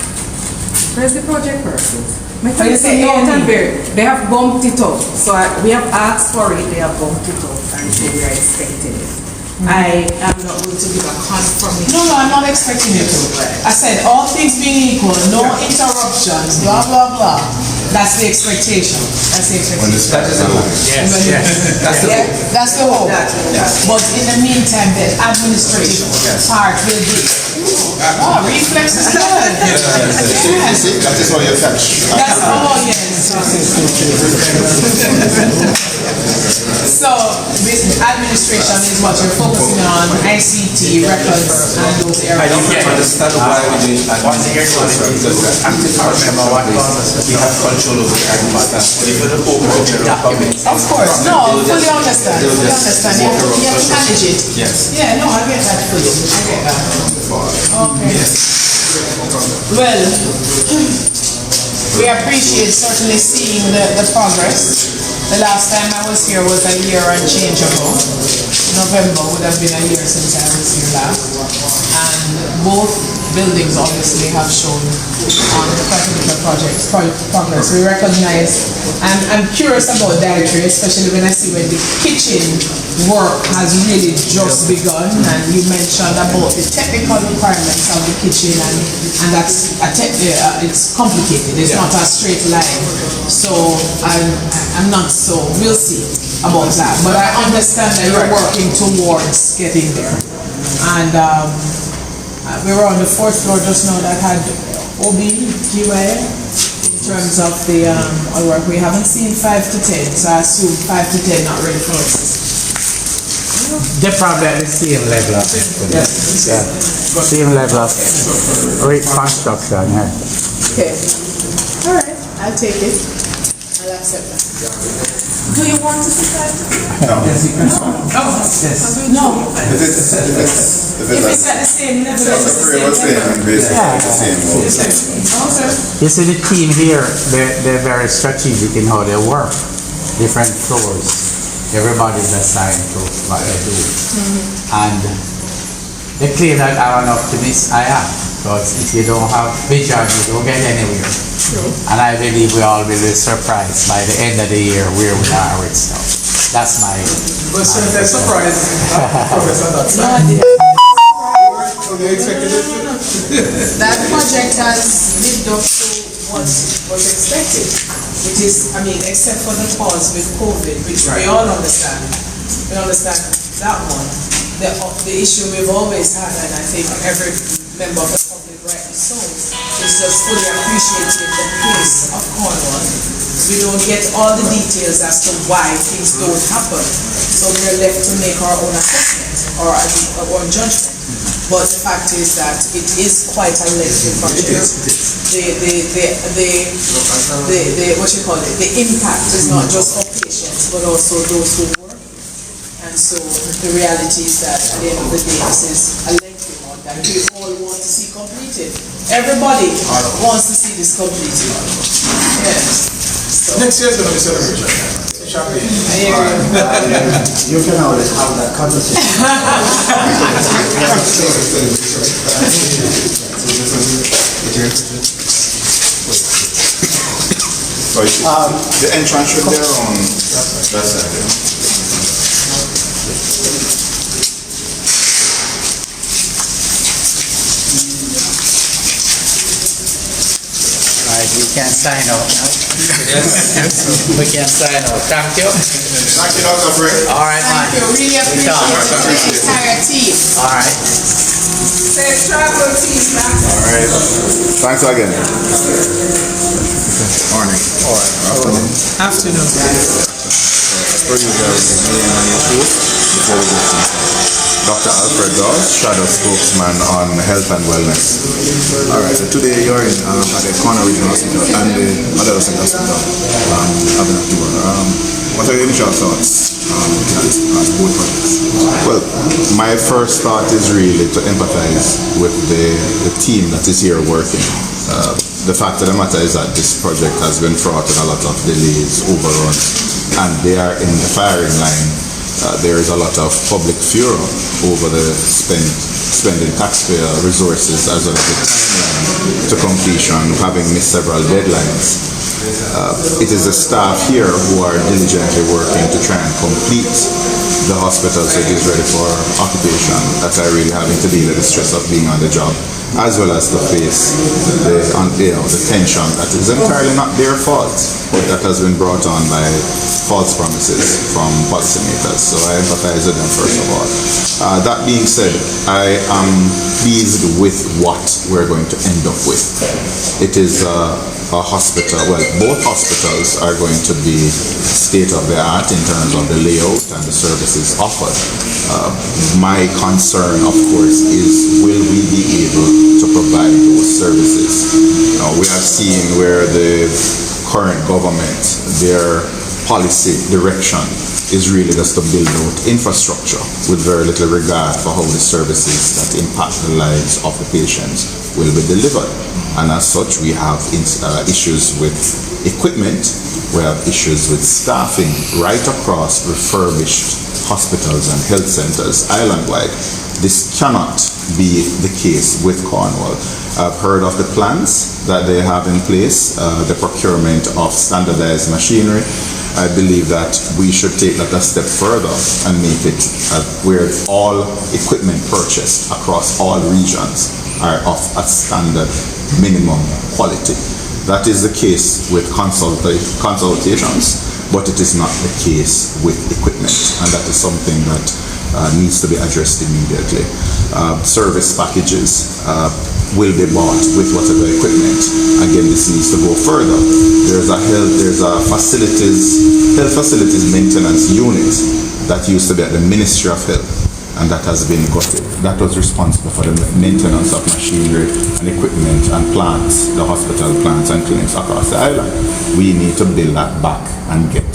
Where's the project person? So you say they have bumped it up. So we have asked for it, they have bumped it up, and so we are expecting it. I am not going to give a confirmation. No, I'm not expecting you to. I said all things being equal, no interruptions, blah blah blah. That's the expectation. That's the expectation. That is the hope. Yes. That's the hope. But in the meantime, the administrative part will be. Oh, reflex is good. Yes. That is what you touch. That's yes. So this administration is what you're focusing on, ICT, records, and those areas. I don't understand why we do it because the active we have control over the Of course, no, fully understand. Fully understand. You have to manage it. Yes. Yeah, no, I get that fully. I get that. Okay. Well, we appreciate certainly seeing the progress. The last time I was here was a year and change ago. November would have been a year since I was here last. And both buildings obviously have shown the particular progress. We recognize, and I'm curious about dietary, especially when I see when the kitchen work has really just begun, and you mentioned about the technical requirements of the kitchen, and that's it's complicated. It's not a straight line. So I'm not so we'll see about that. But I understand that you're working towards getting there. And we were on the 4th floor just now that had OB/GYN in terms of the work. We haven't seen 5 to 10, so I assume 5 to 10 not ready for us. They're probably at the same level of same level of reconstruction, yeah. Okay. All right, I'll take it. I'll accept that. Do you want to see that? No. No. If it's at the same level, it's the same. Basically the same. You see the team here, they're very strategic in how they work. Different floors. Everybody's assigned to what they do. And they claim that I'm an optimist. I am. Because if you don't have vision, you don't get anywhere. And I believe we all will be surprised by the end of the year where we are with stuff. That's my... But since they're surprised, Professor, that's No, I didn't. That project has lived up to what was expected. Which is, I mean, except for the pause with COVID, which we all understand. We understand that one. The issue we've always had, and I think every member of the public rightly so, is just fully appreciating the pace of Cornwall. We don't get all the details as to why things don't happen. So we're left to make our own assessment or our own judgment. But the fact is that it is quite a lengthy project. What you call it, the impact is not just for patients, but also those who work. And so the reality is that at the end of the day, this is a lengthy one that we all want to see completed. Everybody wants to see this completed. Yes. So. Next year is going to be celebration. Choppa. You can always have that conversation. The entrance should be around that side. We can sign out now. Yes. We can sign out. Thank you. Thank you, Dr. Fred. All right, man. Thank you. Really appreciate the entire team. All right. Safe travel, team. All right. Thanks again. Morning. Afternoon. As per usual, me and your host, before we go Dr. Alfred Dawes, Shadow Spokesman on Health and Wellness. Alright, so today you're in at the Corner Regional Hospital and the Adolescent Hospital, what are your initial thoughts on both projects? Well, my first thought is really to empathize with the team that is here working. The fact of the matter is that this project has been fraught with a lot of delays, overruns, and they are in the firing line. There is a lot of public furor over the spending taxpayer resources as well as the timeline to completion, having missed several deadlines. It is the staff here who are diligently working to try and complete the hospital so it is ready for occupation, that are really having to deal with the stress of being on the job, as well as to face the tension that is entirely not their fault, but that has been brought on by false promises from policymakers. So I empathize with them first of all. That being said, I am pleased with what we're going to end up with. It is a hospital, well, both hospitals are going to be state-of-the-art in terms of the layout and the services offered. My concern, of course, is will we be able to provide those services? We have seen where the current government, their policy direction is really just to build out infrastructure with very little regard for how the services that impact the lives of the patients will be delivered. And as such, we have issues with equipment, we have issues with staffing right across refurbished hospitals and health centers island-wide. This cannot be the case with Cornwall. I've heard of the plans that they have in place, the procurement of standardized machinery. I believe that we should take that a step further and make it where all equipment purchased across all regions are of a standard minimum quality. That is the case with consultations, but it is not the case with equipment, and that is something that needs to be addressed immediately. Service packages will be bought with whatever equipment. Again, this needs to go further. There's a health facilities maintenance unit that used to be at the Ministry of Health, and that has been gutted. That was responsible for the maintenance of machinery and equipment and plants, the hospital plants and clinics across the island. We need to build that back and get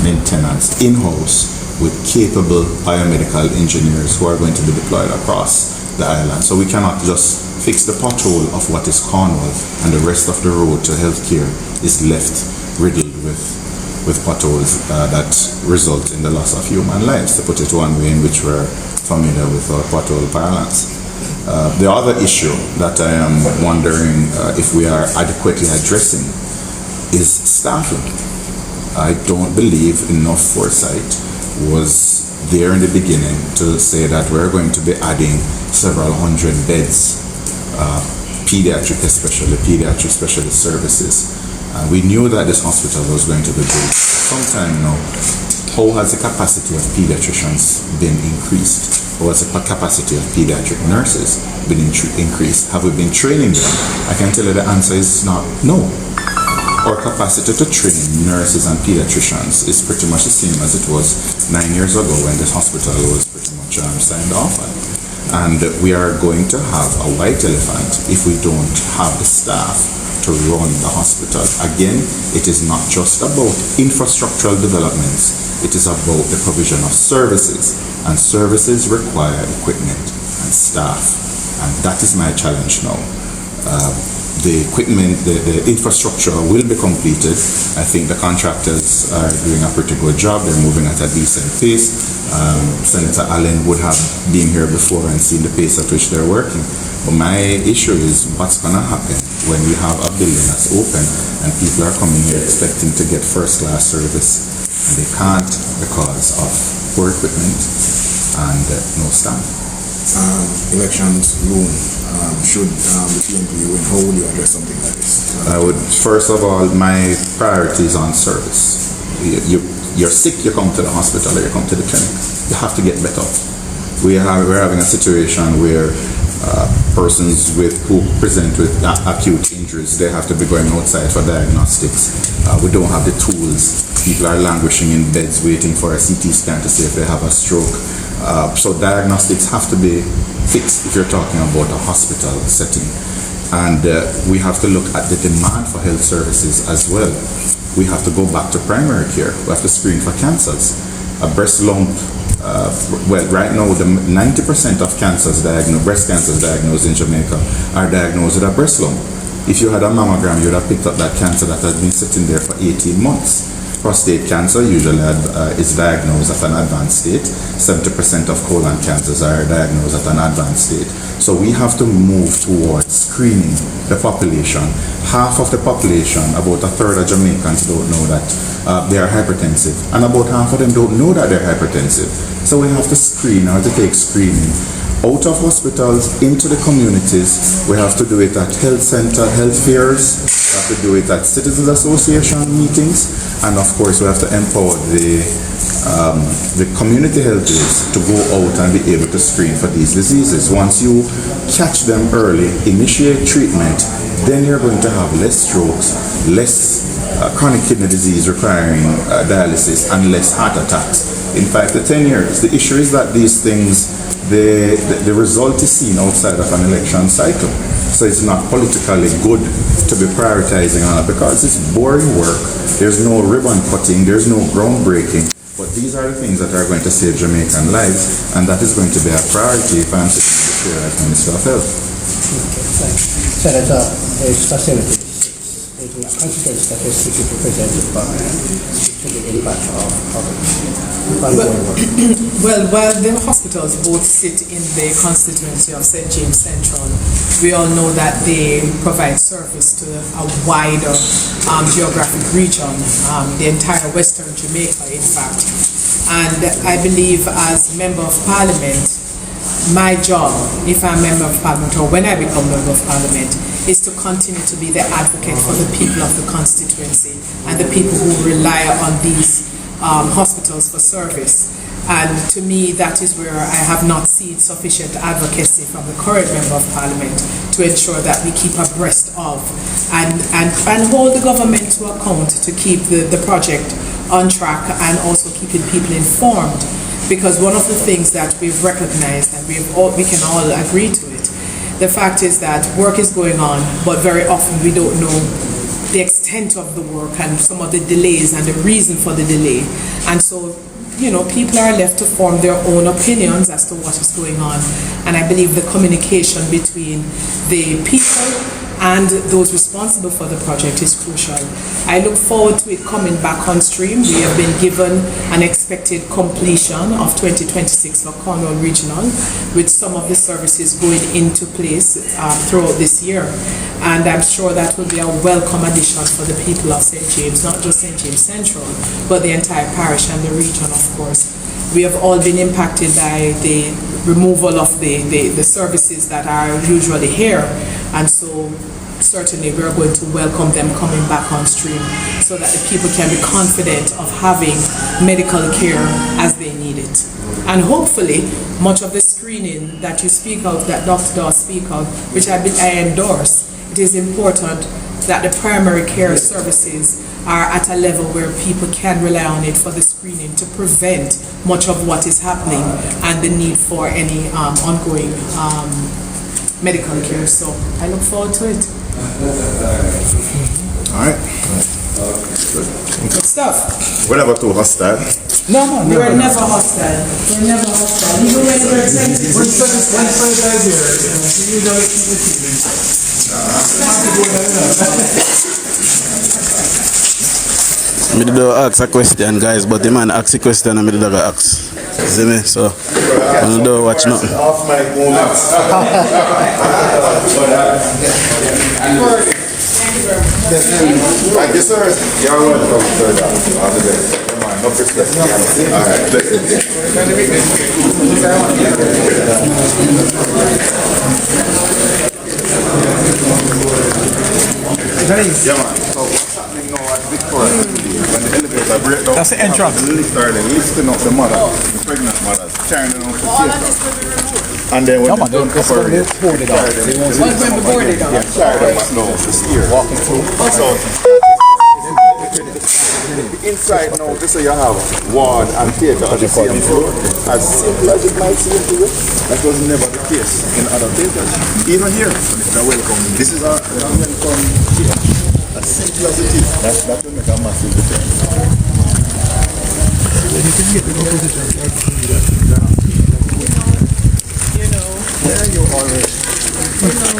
maintenance in-house with capable biomedical engineers who are going to be deployed across the island. So we cannot just fix the pothole of what is Cornwall and the rest of the road to healthcare is left riddled with potholes that result in the loss of human lives, to put it one way in which we're familiar with our pothole parlance. The other issue that I am wondering if we are adequately addressing is staffing. I don't believe enough foresight was there in the beginning to say that we're going to be adding several hundred beds, pediatric specialist services. We knew that this hospital was going to be built sometime now. How has the capacity of pediatricians been increased? How has the capacity of pediatric nurses been increased? Have we been training them? I can tell you the answer is not no. Our capacity to train nurses and pediatricians is pretty much the same as it was 9 years ago when this hospital was pretty much signed off on. And we are going to have a white elephant if we don't have the staff to run the hospital. Again, it is not just about infrastructural developments, it is about the provision of services, and services require equipment and staff, and that is my challenge now. The equipment, the infrastructure will be completed. I think the contractors are doing a pretty good job. They're moving at a decent pace. Senator Allen would have been here before and seen the pace at which they're working. But my issue is what's going to happen when we have a building that's open and people are coming here expecting to get first-class service and they can't because of poor equipment and no staff. Elections loom. Should the PNP win, how would you address something like this? I would, first of all, my priority is on service. You're sick, you come to the hospital or you come to the clinic. You have to get better. We're having a situation where persons who present with acute injuries, they have to be going outside for diagnostics. We don't have the tools. People are languishing in beds waiting for a CT scan to see if they have a stroke. So diagnostics have to be fixed if you're talking about a hospital setting. And we have to look at the demand for health services as well. We have to go back to primary care. We have to screen for cancers. A breast lump, well, right now, the 90% of breast cancers diagnosed in Jamaica are diagnosed with a breast lump. If you had a mammogram, you would have picked up that cancer that has been sitting there for 18 months. Prostate cancer usually is diagnosed at an advanced state. 70% of colon cancers are diagnosed at an advanced state. So we have to move towards screening the population. Half of the population, about a third of Jamaicans, don't know that they are hypertensive. And about half of them don't know that they're hypertensive. So we have to screen or to take screening out of hospitals into the communities. We have to do it at health center, health fairs. We have to do it at citizens association meetings, and of course we have to empower the community healthers to go out and be able to screen for these diseases. Once you catch them early, initiate treatment, then you're going to have less strokes, less chronic kidney disease requiring dialysis, and less heart attacks. In 5 to 10 years, the issue is that these things, the result is seen outside of an election cycle. So it's not politically good to be prioritizing on it because it's boring work. There's no ribbon cutting, there's no groundbreaking. But these are the things that are going to save Jamaican lives, and that is going to be a priority if I'm sitting in the chair as Minister of Health. Senator, it's facilities. It was considered statistically presented by the impact of Well, while the hospitals both sit in the constituency of St. James Central, we all know that they provide service to a wider geographic region, the entire Western Jamaica, in fact. And I believe as Member of Parliament, my job, if I'm Member of Parliament or when I become Member of Parliament, is to continue to be the advocate for the people of the constituency and the people who rely on these hospitals for service. And to me, that is where I have not seen sufficient advocacy from the current Member of Parliament to ensure that we keep abreast of and hold the government to account to keep the project on track and also keeping people informed. Because one of the things that we've recognized and we can all agree to it, the fact is that work is going on, but very often we don't know the extent of the work and some of the delays and the reason for the delay. And so, people are left to form their own opinions as to what is going on. And I believe the communication between the people and those responsible for the project is crucial. I look forward to it coming back on stream. We have been given an expected completion of 2026 for Cornwall Regional, with some of the services going into place throughout this year. And I'm sure that will be a welcome addition for the people of St. James, not just St. James Central, but the entire parish and the region, of course. We have all been impacted by the removal of the services that are usually here, and so certainly we're going to welcome them coming back on stream so that the people can be confident of having medical care as they need it. And hopefully much of the screening that you speak of, that Dr. Dawes speak of, which I endorse, it is important that the primary care services are at a level where people can rely on it for the screening to prevent much of what is happening and the need for any ongoing medical care. So I look forward to it. Alright. Good stuff. We're never too hostile. No, we were never hostile. We're never hostile. Even when we're sensitive. I did ask a question, guys, but the man asked a question and I did ask. See me? So, I don't watch nothing. Off my moments. Thank you, sir. You're welcome, sir. All the best. Come on, no respect. All right. Yeah, man. So what's happening now at Victoria? When the elevator breaks down, that's the entrance. The lifting up the mother, the pregnant mother, carrying them out to theater. And then when they don't operate, they board it out. They won't board it out. yeah, carry them down the stairs. walking through. So, inside now, this is you have ward and theatre on the same floor. As simple as it might seem to you, that was never the case in other theatres. Even here, they're welcome. This is a welcome theatre. As simple as it is, that will make a massive difference. You can get the opposition. You already.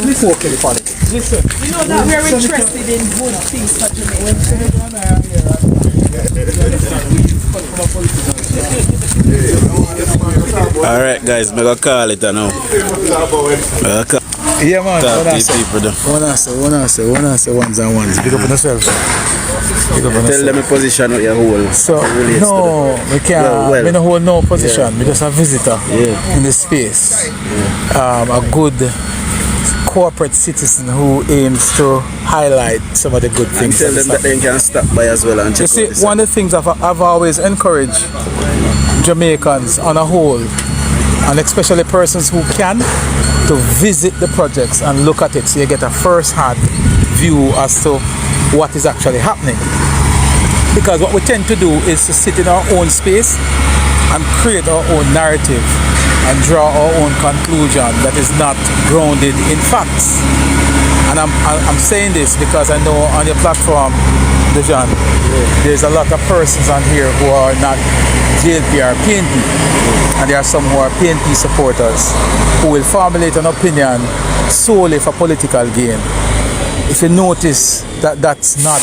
Before Kelly Panic. Listen. You know that we're interested in good things for Jamaica. Alright, guys, I'm going to call it now. Yeah, man. Wanna say ones and ones. Pick up on yourself. Tell them a position with your whole. So, no, we can't. We don't hold no position. We're just a visitor in the space. A good corporate citizen who aims to highlight some of the good things. Tell them that they can stop by as well and check. You see, one of the things I've always encouraged Jamaicans on a whole, and especially persons who can, to visit the projects and look at it so you get a first-hand view as to what is actually happening. Because what we tend to do is to sit in our own space and create our own narrative and draw our own conclusion that is not grounded in facts. And I'm saying this because I know on your platform, DUJON, there's a lot of persons on here who are not JLP or PNP, and there are some who are PNP supporters who will formulate an opinion solely for political gain. If you notice that that's not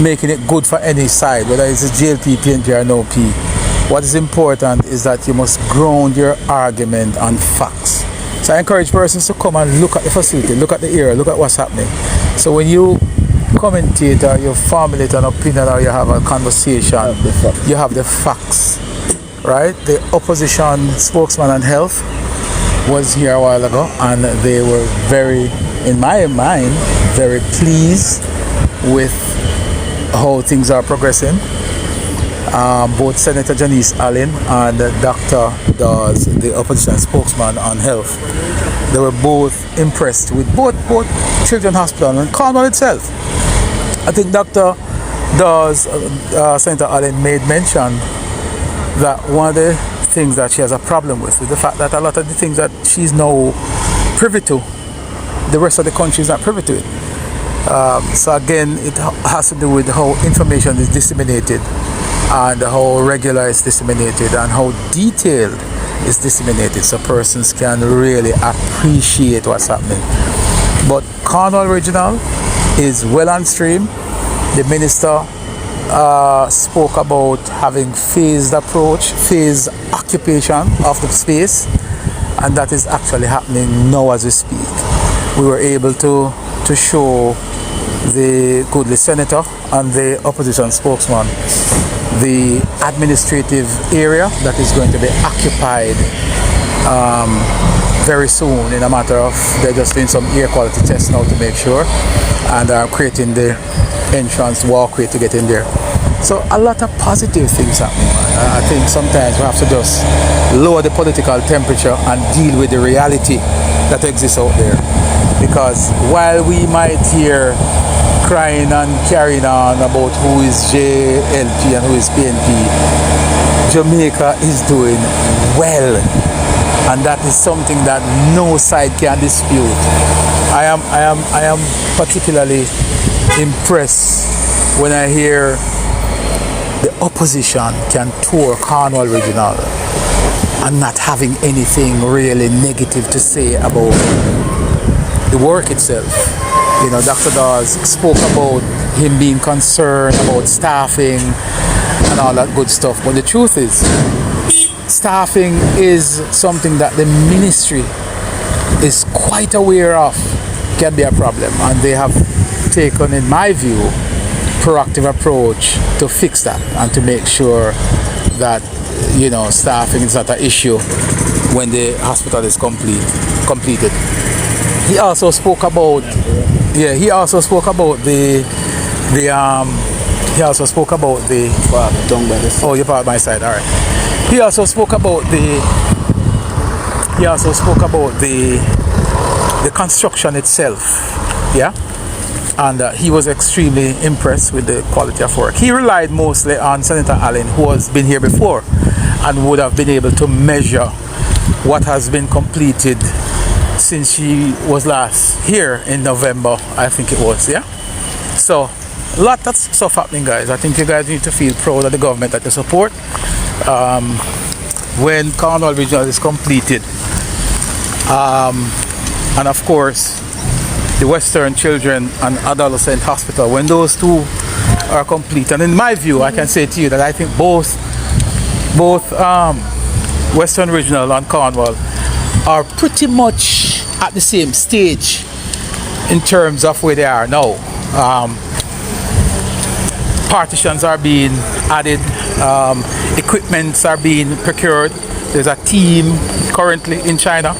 making it good for any side, whether it's a JLP, PNP or no P, what is important is that you must ground your argument on facts. So I encourage persons to come and look at the facility, look at the area, look at what's happening. So when you commentate or you formulate an opinion or you have a conversation, you have the facts, right? The opposition spokesman on health was here a while ago and they were very, in my mind, very pleased with how things are progressing. Both Senator Janice Allen and Dr. Dawes, the opposition spokesman on health, they were both impressed with both Children's Hospital and Cornwall itself. I think Dr. Dawes, Senator Allen made mention that one of the things that she has a problem with is the fact that a lot of the things that she's now privy to, the rest of the country is not privy to it. So again, it has to do with how information is disseminated and how regular it's disseminated and how detailed it's disseminated so persons can really appreciate what's happening. But Cornwall Regional is well on stream. The minister spoke about having phased approach, phased occupation of the space, and that is actually happening now as we speak. We were able to show the goodly senator and the opposition spokesman the administrative area that is going to be occupied very soon, in a matter of, they're just doing some air quality tests now to make sure, and are creating the entrance walkway to get in there. So a lot of positive things happening. I think sometimes we have to just lower the political temperature and deal with the reality that exists out there. because while we might hear crying and carrying on about who is JLP and who is PNP, Jamaica is doing well, and that is something that no side can dispute. I am particularly impressed when I hear the opposition can tour Cornwall Regional and not having anything really negative to say about the work itself. You know, Dr. Dawes spoke about him being concerned about staffing and all that good stuff. But the truth is, staffing is something that the ministry is quite aware of can be a problem. And they have taken, in my view, proactive approach to fix that and to make sure that, you know, staffing is not an issue when the hospital is completed. He also spoke about he also spoke about the oh, you're part by side, all right. He also spoke about the construction itself, yeah, and he was extremely impressed with the quality of work. He relied mostly on Senator Allen, who has been here before and would have been able to measure what has been completed since she was last here in November, I think it was, yeah? So, a lot of stuff happening, guys. I think you guys need to feel proud of the government that you support. When Cornwall Regional is completed, and of course, the Western Children and Adolescent Hospital, when those two are complete, and in my view, I can say to you that I think both Western Regional and Cornwall are pretty much at the same stage in terms of where they are now. Partitions are being added, equipments are being procured. There's a team currently in China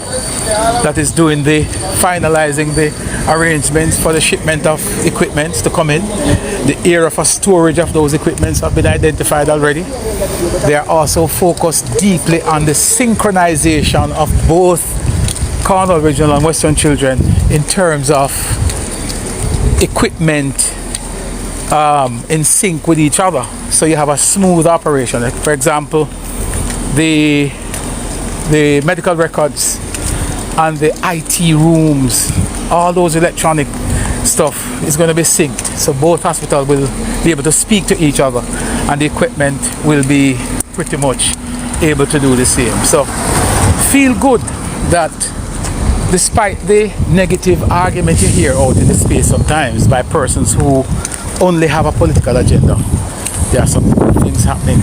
that is finalizing the arrangements for the shipment of equipments to come in. The area for storage of those equipments have been identified already. They are also focused deeply on the synchronization of both Cornwall Regional and Western Children in terms of equipment in sync with each other, so you have a smooth operation. Like, for example, the medical records and the IT rooms, all those electronic stuff is going to be synced, so both hospitals will be able to speak to each other and the equipment will be pretty much able to do the same. So feel good that despite the negative argument you hear out in the space sometimes by persons who only have a political agenda, there are some good things happening.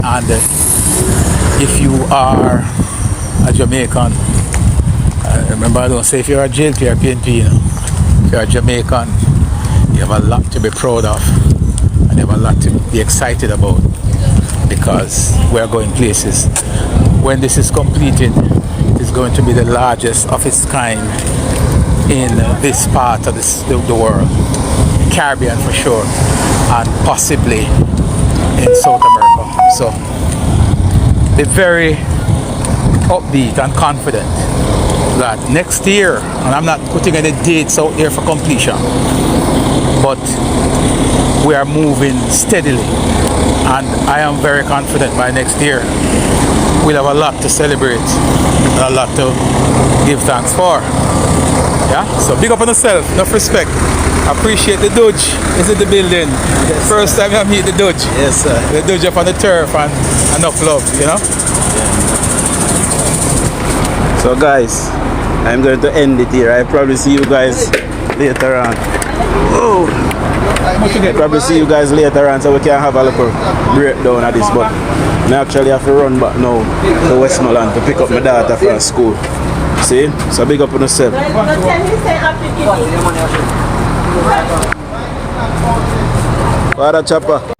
And if you are a Jamaican, remember, I don't say if you're a JLP or PNP, you know, if you're a Jamaican, you have a lot to be proud of and you have a lot to be excited about, because we're going places. When this is completed, it is going to be the largest of its kind in this part of the world, Caribbean for sure, and possibly in South America. So be very upbeat and confident that next year, and I'm not putting any dates out there for completion, but we are moving steadily, and I am very confident by next year we'll have a lot to celebrate and a lot to give thanks for. Yeah, so big up on yourself, enough respect. Appreciate the Dudge is in the building. Yes, first time I meet the Dudge. Yes, sir. The Dudge up on the turf, and enough love, you know. So guys, I'm going to end it here. I'll probably see you guys later on. Oh, I'll probably see you guys later on, so we can have a little breakdown of this. But I actually have to run back now to Westmoreland to pick up my daughter from school. See? So big up on yourself. Father Choppa.